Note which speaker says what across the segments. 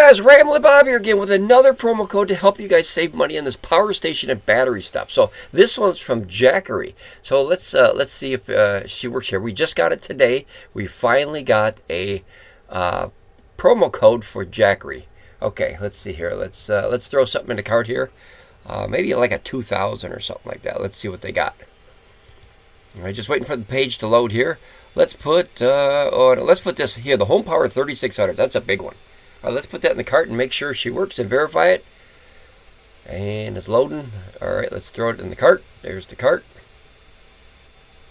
Speaker 1: guys, Ramblin Bob here again with another promo code to help you guys save money on this power station and battery stuff. So this one's from Jackery. So let's see if she works here. We just got it today. We finally got a promo code for Jackery. Okay, let's see here. Let's throw something in the cart here. Maybe like a 2,000 or something like that. Let's see what they got. All right, just waiting for the page to load here. Let's put this here. The Home Power 3600. That's a big one. All right, let's put that in the cart and make sure she works and verify it. And it's loading. All right, let's throw it in the cart. There's the cart.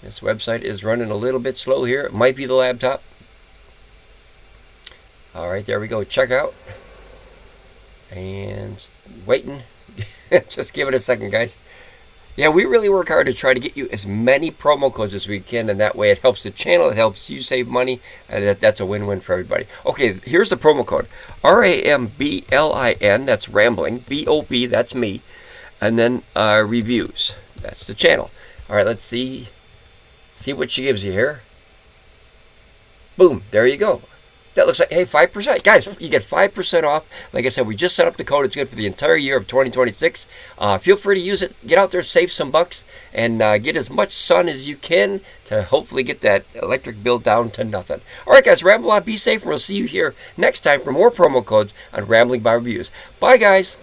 Speaker 1: This website is running a little bit slow here. It might be the laptop. All right, there we go. Check out. And waiting. Just give it a second, guys. Yeah, we really work hard to try to get you as many promo codes as we can, and that way it helps the channel, it helps you save money, and that's a win-win for everybody. Okay, here's the promo code. RAMBLIN, that's Rambling. BOB, that's me. And then Reviews, that's the channel. All right, let's see what she gives you here. Boom, there you go. That looks like, hey, 5%. Guys, you get 5% off. Like I said, we just set up the code. It's good for the entire year of 2026. Feel free to use it. Get out there, save some bucks, and get as much sun as you can to hopefully get that electric bill down to nothing. All right, guys, ramble on, be safe, and we'll see you here next time for more promo codes on Ramblin Bob Reviews. Bye, guys.